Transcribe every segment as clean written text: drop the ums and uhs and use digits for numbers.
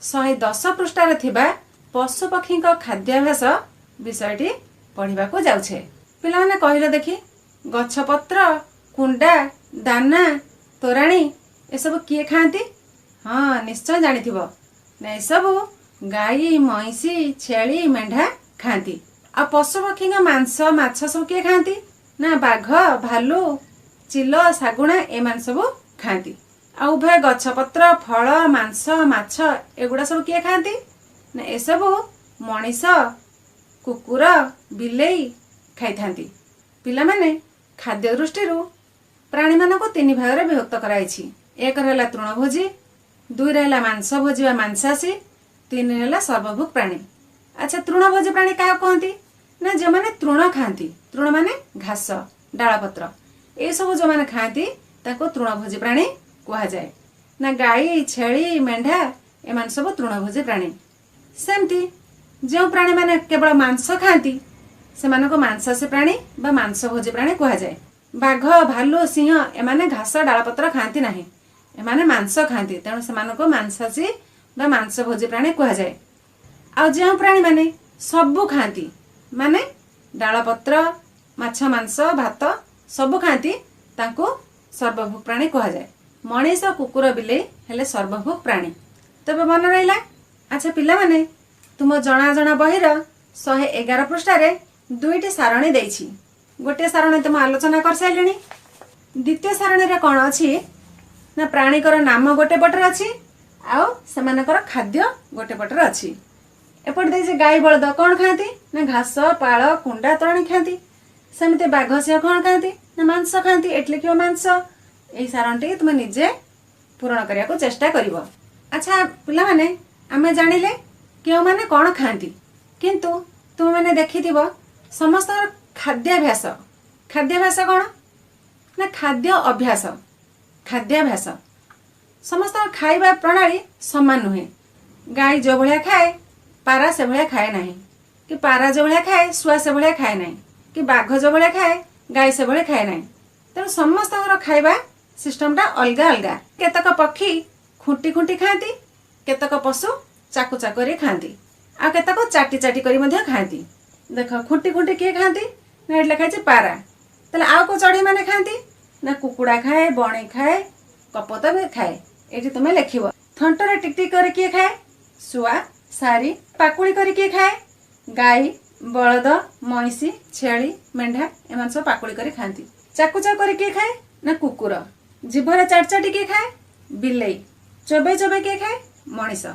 110 पृष्ठार थिबा पशुपक्षी खाद्याभ्यास विषयटी पढ़ा जाऊे। पिलाने कहले देखी गछपत्र कुंडा दाना तोराणी ए सब किए खाती? हाँ निश्चय जानिथिबो ना सब गाई महिषी छेली मेंढा खाती। आ पशुपक्षी मांस माछ सब किए खाती? ना बाघ भालू चिल शागुणा एमान सब खाती। आ उभय गछपत्र फल मांस माछ एगुड़ा सब किए खाती? ना ए सब मनीष कुकुर बिलेई खाई थांती। पिला माने खाद्य दृष्टि प्राणी मानक तीन भाग में विभक्त कराई। एक रहा तृणभोजी, दुई रहा मांस भोजी व मांसाशी, तीन रहा सर्वभोग प्राणी। अच्छा तृणभोजी प्राणी क्या कहती? ना जो मैंने तृण खाती, तृण माने घास डालपत्र ये सब जो मैंने खाती तृणभोजी प्राणी कह जाए। ना गाई छेली मेंढा एमान सब तृणभोजी प्राणी। सेमती जो प्राणी माने केवल मांस खाती से मांसाशी प्राणी बा मांसभोजी प्राणी कह जाए। बाघ भालू सिंह एमाने घास डालपत्र खाती नहीं, एमाने मांस खाती तेणु से मांसाशी बा मांसभोजी प्राणी कह जाए। आ जो प्राणी माने सबू खाती माने डालपत्र माछ मांस भात सबू खाती तांको सर्वभोग प्राणी कह जाए। मनीष कुकुर बिलेई हेले सर्वभोग प्राणी। तबे मन रहा। अच्छा पिला माने तुम जना जना बहिर 111 पृष्ठारे दुईटी सारणी देछि। गोटे सारणी तुम आलोचना कर साइलेनी। द्वितीय सारणी रे कौन अछि ना प्राणीकर नाम गोटे पटर अछि आउ सेमानकर खाद्य गोटे पटर अछि। एपट देछि गाई बलद कौन खाती ना घास पाଳ कुंडा तोराणी खाती। सेमते बाघ सिंह कौन खाती ना मांस खाती। एटले कि मांस एई सारणटी तुम निजे पूरण करिया को चेष्टा करिवो। अच्छा पिला माने आमे जानिले केउ माने कौन खाती, किंतु तुम मैंने देखिथिबो समस्त खाद्याभ्यास। खाद्याभ्यास कौन ना खाद्य अभ्यास खाद्याभ्यास। समस्त खाइबा प्रणाली समान नुहे। गाई जो भलिया खाए पारा से भलिया खाए नहीं, कि पारा जो भलिया खाए शुआ से भलिया खाए नहीं, कि बाघ जो भलिया खाए गाई से भलिया खाए नहीं। तेणु समस्त खाइबा सिस्टमटा अलग अलग। केतक पक्षी खुंटी खुंटी खाती, केतक पशु चाकू चाकरी खाती, आ केतक चाटी चाटी करी मध्य खाती। देख खुंटी खुंटी किए खाती ना एट लिखाई पारा। ताले आउ को चढ़ी माने खाती ना कुकुड़ा खाए बणी खाए कपत भी खाए। ये तुम्हें लिखिब। थंटरे टिकटिक कर किए खाए शुआ सारी पाकुड़ी कर किए खाए गाई बलद महिषी छेली मेंढा एमान सब पाकुड़ी कर खाती। चाकू चाकू कर किए खाए ना कुकुर। जीभर चाट चाटी किए खाए बिलेई। चोबे चोबे किए खाए मनीष।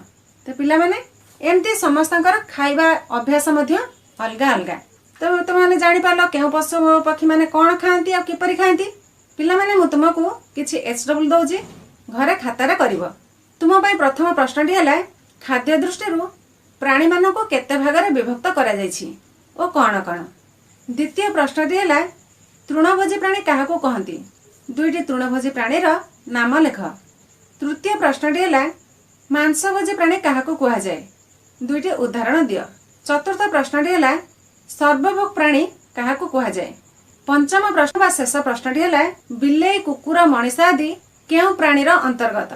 तो पिला माने एमती समस्तंकर खाइबा अभ्यास मध्य अलग अलग। तो तुमने जानी पार्ल केउ पशु पक्षी माने कौन खाती और किपरि खाती। पिला माने मु तुमको किछि HW दउजी घरे खातारे करिवो। तुम पई प्रथम प्रश्नटी हैला खाद्य दृष्टि प्राणी मानक केते भागरे विभक्त करा जायछि ओ कौन कौन। द्वितीय प्रश्नटी हैला तृणभोजी प्राणी काहाकू कहती। दुईटी तृणभोजी प्राणीर नाम लेख। तृतीय प्रश्नटी हैला मांसभोजी प्राणी काहाकू कहा जाए, दुईटी उदाहरण दियो। चतुर्थ प्रश्नटी हैला सर्वभोग प्राणी काहाकू कहा जाए। पंचम प्रश्न बा शेष प्रश्नटी हैला बिलेई कुकुर मनीष आदि केउ प्राणीर अंतर्गत।